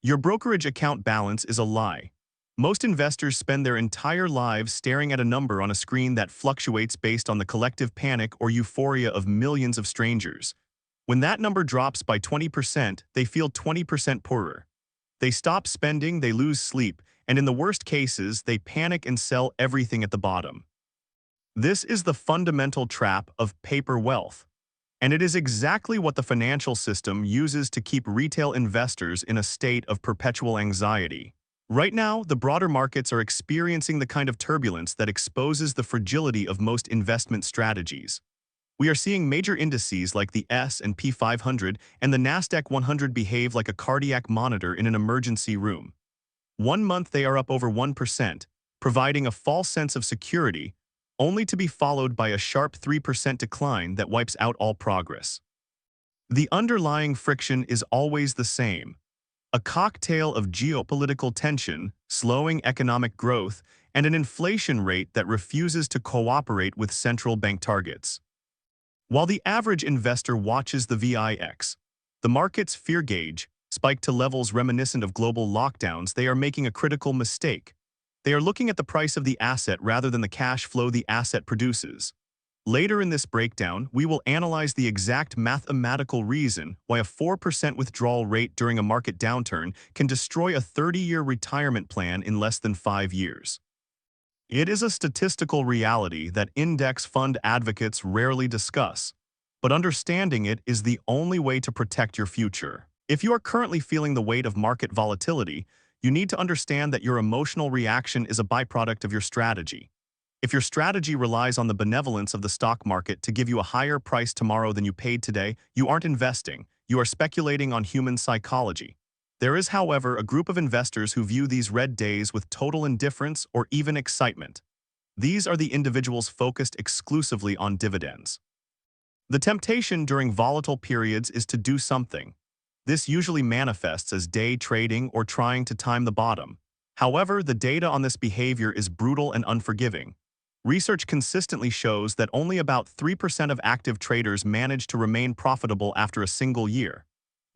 Your brokerage account balance is a lie. Most investors spend their entire lives staring at a number on a screen that fluctuates based on the collective panic or euphoria of millions of strangers. When that number drops by 20%, they feel 20% poorer. They stop spending, they lose sleep, and in the worst cases, they panic and sell everything at the bottom. This is the fundamental trap of paper wealth. And it is exactly what the financial system uses to keep retail investors in a state of perpetual anxiety. Right now, the broader markets are experiencing the kind of turbulence that exposes the fragility of most investment strategies. We are seeing major indices like the S&P 500 and the Nasdaq 100 behave like a cardiac monitor in an emergency room. One month they are up over 1%, providing a false sense of security, only to be followed by a sharp 3% decline that wipes out all progress. The underlying friction is always the same: a cocktail of geopolitical tension, slowing economic growth, and an inflation rate that refuses to cooperate with central bank targets. While the average investor watches the VIX, the market's fear gauge, spiked to levels reminiscent of global lockdowns, they are making a critical mistake. They are looking at the price of the asset rather than the cash flow the asset produces. Later in this breakdown, we will analyze the exact mathematical reason why a 4% withdrawal rate during a market downturn can destroy a 30-year retirement plan in less than 5 years. It is a statistical reality that index fund advocates rarely discuss, but understanding it is the only way to protect your future. If you are currently feeling the weight of market volatility, you need to understand that your emotional reaction is a byproduct of your strategy. If your strategy relies on the benevolence of the stock market to give you a higher price tomorrow than you paid today, you aren't investing, you are speculating on human psychology. There is, however, a group of investors who view these red days with total indifference or even excitement. These are the individuals focused exclusively on dividends. The temptation during volatile periods is to do something. This usually manifests as day trading or trying to time the bottom. However, the data on this behavior is brutal and unforgiving. Research consistently shows that only about 3% of active traders manage to remain profitable after a single year.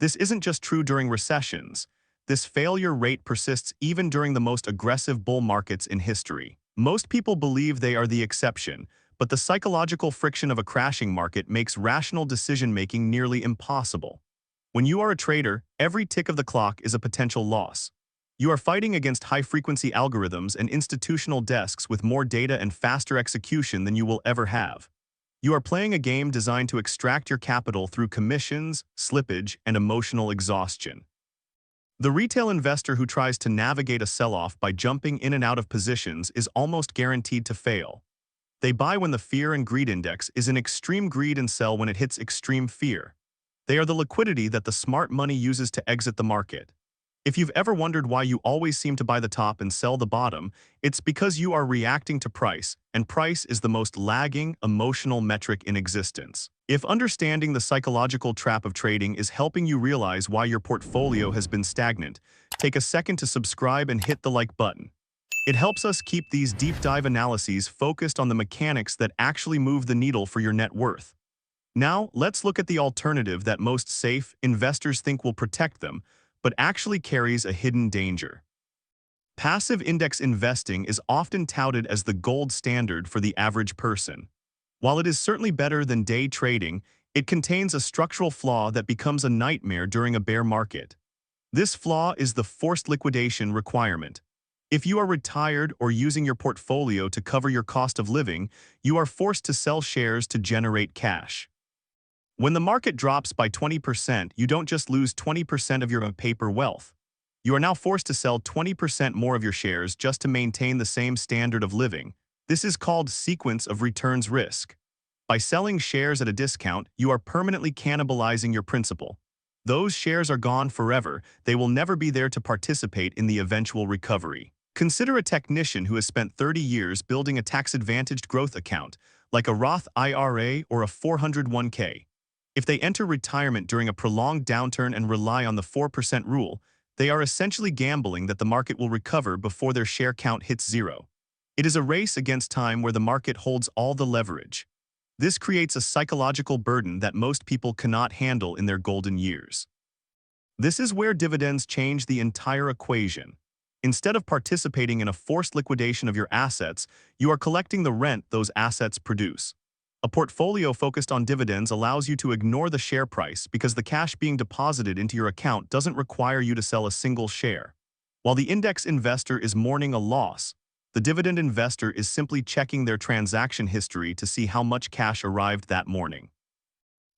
This isn't just true during recessions. This failure rate persists even during the most aggressive bull markets in history. Most people believe they are the exception, but the psychological friction of a crashing market makes rational decision-making nearly impossible. When you are a trader, every tick of the clock is a potential loss. You are fighting against high-frequency algorithms and institutional desks with more data and faster execution than you will ever have. You are playing a game designed to extract your capital through commissions, slippage, and emotional exhaustion. The retail investor who tries to navigate a sell-off by jumping in and out of positions is almost guaranteed to fail. They buy when the fear and greed index is in extreme greed and sell when it hits extreme fear. They are the liquidity that the smart money uses to exit the market. If you've ever wondered why you always seem to buy the top and sell the bottom, it's because you are reacting to price, and price is the most lagging, emotional metric in existence. If understanding the psychological trap of trading is helping you realize why your portfolio has been stagnant, take a second to subscribe and hit the like button. It helps us keep these deep dive analyses focused on the mechanics that actually move the needle for your net worth. Now, let's look at the alternative that most safe investors think will protect them, but actually carries a hidden danger. Passive index investing is often touted as the gold standard for the average person. While it is certainly better than day trading, it contains a structural flaw that becomes a nightmare during a bear market. This flaw is the forced liquidation requirement. If you are retired or using your portfolio to cover your cost of living, you are forced to sell shares to generate cash. When the market drops by 20%, you don't just lose 20% of your paper wealth. You are now forced to sell 20% more of your shares just to maintain the same standard of living. This is called sequence of returns risk. By selling shares at a discount, you are permanently cannibalizing your principal. Those shares are gone forever. They will never be there to participate in the eventual recovery. Consider a technician who has spent 30 years building a tax-advantaged growth account, like a Roth IRA or a 401k. If they enter retirement during a prolonged downturn and rely on the 4% rule, they are essentially gambling that the market will recover before their share count hits zero. It is a race against time where the market holds all the leverage. This creates a psychological burden that most people cannot handle in their golden years. This is where dividends change the entire equation. Instead of participating in a forced liquidation of your assets, you are collecting the rent those assets produce. A portfolio focused on dividends allows you to ignore the share price because the cash being deposited into your account doesn't require you to sell a single share. While the index investor is mourning a loss, the dividend investor is simply checking their transaction history to see how much cash arrived that morning.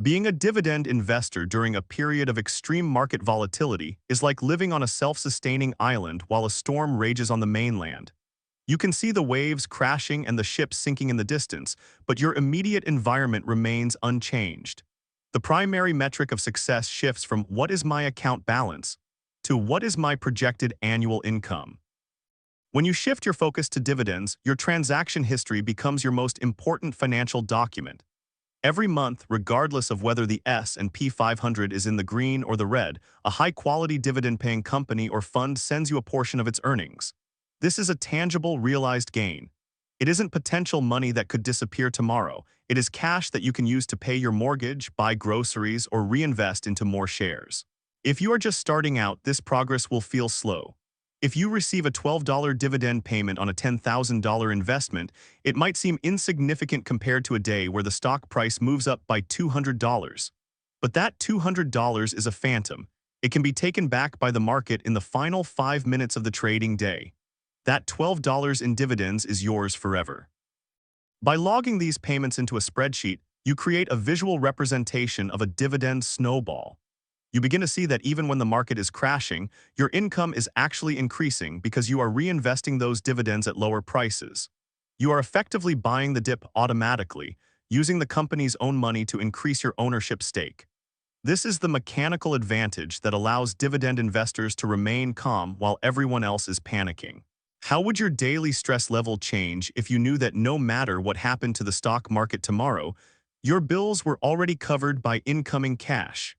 Being a dividend investor during a period of extreme market volatility is like living on a self-sustaining island while a storm rages on the mainland. You can see the waves crashing and the ships sinking in the distance, but your immediate environment remains unchanged. The primary metric of success shifts from "what is my account balance" to "what is my projected annual income." When you shift your focus to dividends, your transaction history becomes your most important financial document. Every month, regardless of whether the S&P 500 is in the green or the red, a high-quality dividend-paying company or fund sends you a portion of its earnings. This is a tangible, realized gain. It isn't potential money that could disappear tomorrow. It is cash that you can use to pay your mortgage, buy groceries, or reinvest into more shares. If you are just starting out, this progress will feel slow. If you receive a $12 dividend payment on a $10,000 investment, it might seem insignificant compared to a day where the stock price moves up by $200. But that $200 is a phantom. It can be taken back by the market in the final 5 minutes of the trading day. That $12 in dividends is yours forever. By logging these payments into a spreadsheet, you create a visual representation of a dividend snowball. You begin to see that even when the market is crashing, your income is actually increasing because you are reinvesting those dividends at lower prices. You are effectively buying the dip automatically, using the company's own money to increase your ownership stake. This is the mechanical advantage that allows dividend investors to remain calm while everyone else is panicking. How would your daily stress level change if you knew that no matter what happened to the stock market tomorrow, your bills were already covered by incoming cash?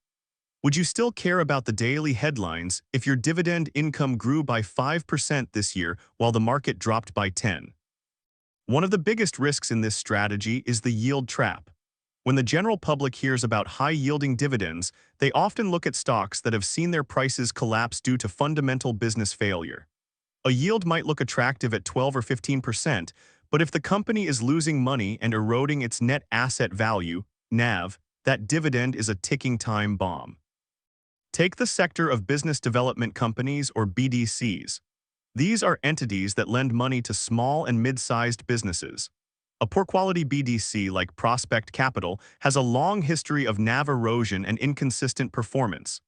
Would you still care about the daily headlines if your dividend income grew by 5% this year while the market dropped by 10%? One of the biggest risks in this strategy is the yield trap. When the general public hears about high-yielding dividends, they often look at stocks that have seen their prices collapse due to fundamental business failure. A yield might look attractive at 12 or 15%, but if the company is losing money and eroding its net asset value, NAV, that dividend is a ticking time bomb. Take the sector of business development companies or BDCs. These are entities that lend money to small and mid-sized businesses. A poor-quality BDC like Prospect Capital has a long history of NAV erosion and inconsistent performance.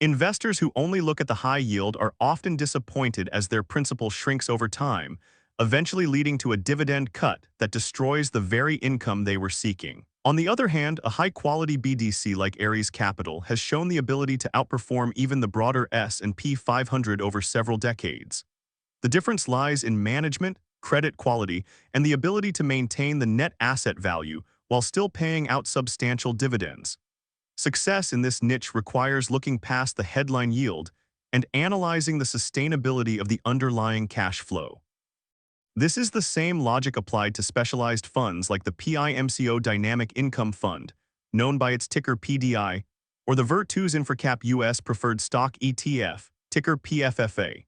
Investors who only look at the high yield are often disappointed as their principal shrinks over time, eventually leading to a dividend cut that destroys the very income they were seeking. On the other hand, a high-quality BDC like Ares Capital has shown the ability to outperform even the broader S&P 500 over several decades. The difference lies in management, credit quality, and the ability to maintain the net asset value while still paying out substantial dividends. Success in this niche requires looking past the headline yield and analyzing the sustainability of the underlying cash flow. This is the same logic applied to specialized funds like the PIMCO Dynamic Income Fund, known by its ticker PDI, or the Virtus Infracap US Preferred Stock ETF, ticker PFFA.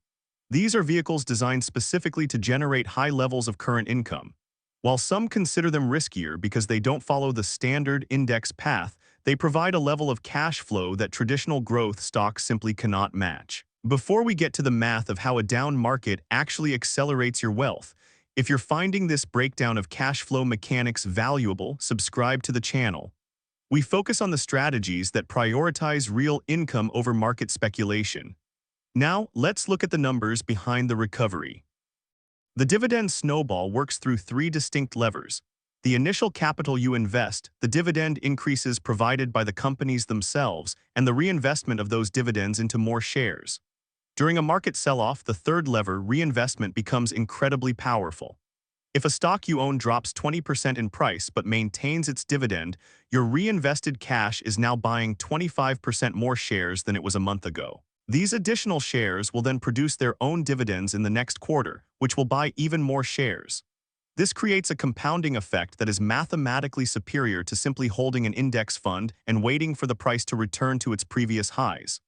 These are vehicles designed specifically to generate high levels of current income. While some consider them riskier because they don't follow the standard index path, they provide a level of cash flow that traditional growth stocks simply cannot match. Before we get to the math of how a down market actually accelerates your wealth, if you're finding this breakdown of cash flow mechanics valuable, subscribe to the channel. We focus on the strategies that prioritize real income over market speculation. Now, let's look at the numbers behind the recovery. The dividend snowball works through 3 distinct levers. The initial capital you invest, the dividend increases provided by the companies themselves, and the reinvestment of those dividends into more shares. During a market sell-off, the third lever, reinvestment, becomes incredibly powerful. If a stock you own drops 20% in price but maintains its dividend, your reinvested cash is now buying 25% more shares than it was a month ago. These additional shares will then produce their own dividends in the next quarter, which will buy even more shares. This creates a compounding effect that is mathematically superior to simply holding an index fund and waiting for the price to return to its previous highs.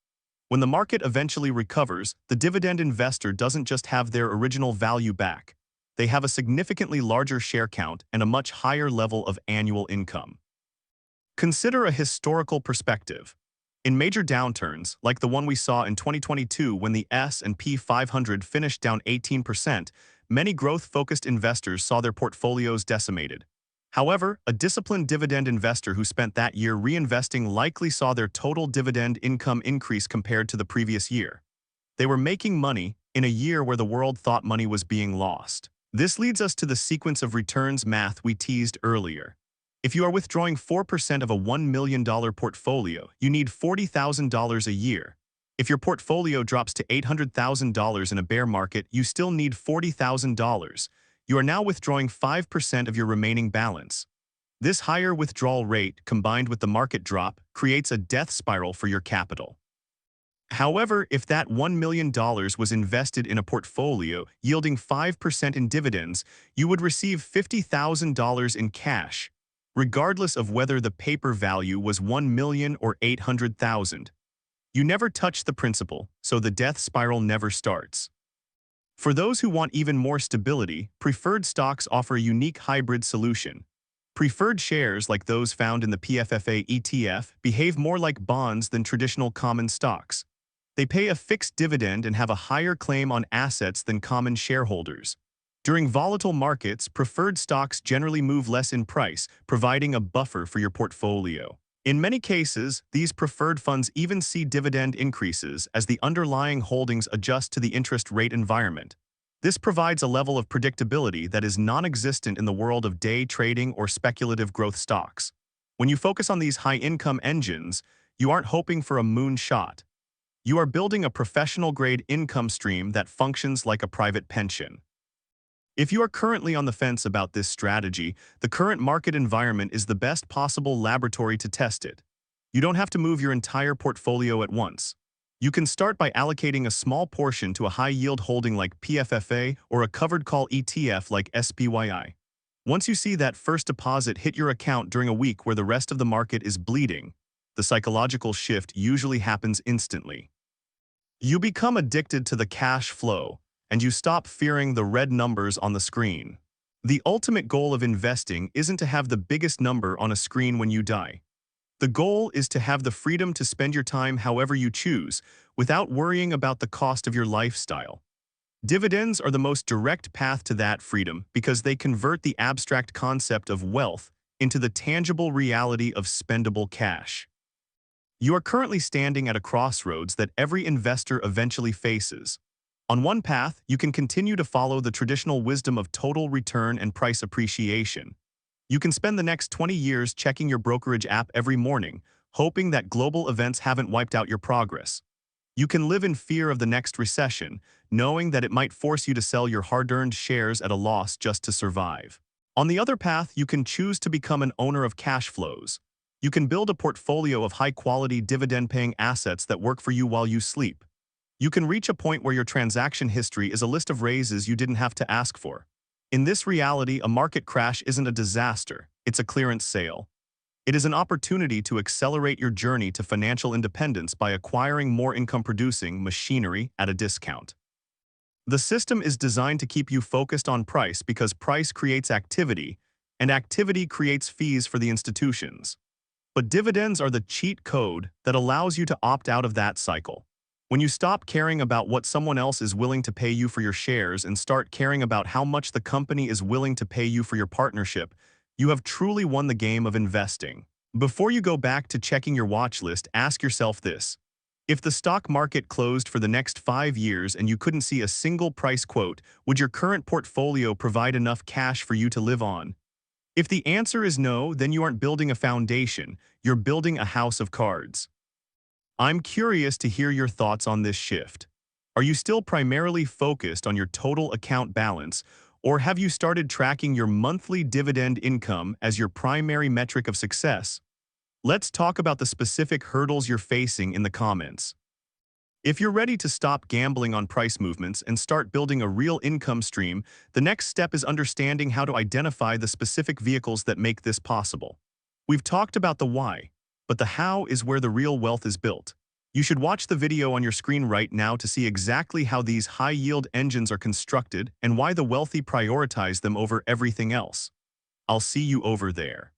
When the market eventually recovers, the dividend investor doesn't just have their original value back. They have a significantly larger share count and a much higher level of annual income. Consider a historical perspective. In major downturns, like the one we saw in 2022 when the S&P 500 finished down 18%, many growth-focused investors saw their portfolios decimated. However, a disciplined dividend investor who spent that year reinvesting likely saw their total dividend income increase compared to the previous year. They were making money in a year where the world thought money was being lost. This leads us to the sequence of returns math we teased earlier. If you are withdrawing 4% of a $1 million portfolio, you need $40,000 a year. If your portfolio drops to $800,000 in a bear market, you still need $40,000. You are now withdrawing 5% of your remaining balance. This higher withdrawal rate, combined with the market drop, creates a death spiral for your capital. However, if that $1 million was invested in a portfolio yielding 5% in dividends, you would receive $50,000 in cash, regardless of whether the paper value was $1 million or $800,000. You never touch the principal, so the death spiral never starts. For those who want even more stability, preferred stocks offer a unique hybrid solution. Preferred shares, like those found in the PFFA ETF, behave more like bonds than traditional common stocks. They pay a fixed dividend and have a higher claim on assets than common shareholders. During volatile markets, preferred stocks generally move less in price, providing a buffer for your portfolio. In many cases, these preferred funds even see dividend increases as the underlying holdings adjust to the interest rate environment. This provides a level of predictability that is non-existent in the world of day trading or speculative growth stocks. When you focus on these high-income engines, you aren't hoping for a moonshot. You are building a professional-grade income stream that functions like a private pension. If you are currently on the fence about this strategy, the current market environment is the best possible laboratory to test it. You don't have to move your entire portfolio at once. You can start by allocating a small portion to a high-yield holding like PFFA or a covered call ETF like SPYI. Once you see that first deposit hit your account during a week where the rest of the market is bleeding, the psychological shift usually happens instantly. You become addicted to the cash flow, and you stop fearing the red numbers on the screen. The ultimate goal of investing isn't to have the biggest number on a screen when you die. The goal is to have the freedom to spend your time however you choose, without worrying about the cost of your lifestyle. Dividends are the most direct path to that freedom because they convert the abstract concept of wealth into the tangible reality of spendable cash. You are currently standing at a crossroads that every investor eventually faces. On one path, you can continue to follow the traditional wisdom of total return and price appreciation. You can spend the next 20 years checking your brokerage app every morning, hoping that global events haven't wiped out your progress. You can live in fear of the next recession, knowing that it might force you to sell your hard-earned shares at a loss just to survive. On the other path, you can choose to become an owner of cash flows. You can build a portfolio of high-quality dividend-paying assets that work for you while you sleep. You can reach a point where your transaction history is a list of raises you didn't have to ask for. In this reality, a market crash isn't a disaster, it's a clearance sale. It is an opportunity to accelerate your journey to financial independence by acquiring more income-producing machinery at a discount. The system is designed to keep you focused on price because price creates activity, and activity creates fees for the institutions. But dividends are the cheat code that allows you to opt out of that cycle. When you stop caring about what someone else is willing to pay you for your shares and start caring about how much the company is willing to pay you for your partnership, you have truly won the game of investing. Before you go back to checking your watch list, ask yourself this. If the stock market closed for the next 5 years and you couldn't see a single price quote, would your current portfolio provide enough cash for you to live on? If the answer is no, then you aren't building a foundation, you're building a house of cards. I'm curious to hear your thoughts on this shift. Are you still primarily focused on your total account balance, or have you started tracking your monthly dividend income as your primary metric of success? Let's talk about the specific hurdles you're facing in the comments. If you're ready to stop gambling on price movements and start building a real income stream, the next step is understanding how to identify the specific vehicles that make this possible. We've talked about the why, but the how is where the real wealth is built. You should watch the video on your screen right now to see exactly how these high-yield engines are constructed and why the wealthy prioritize them over everything else. I'll see you over there.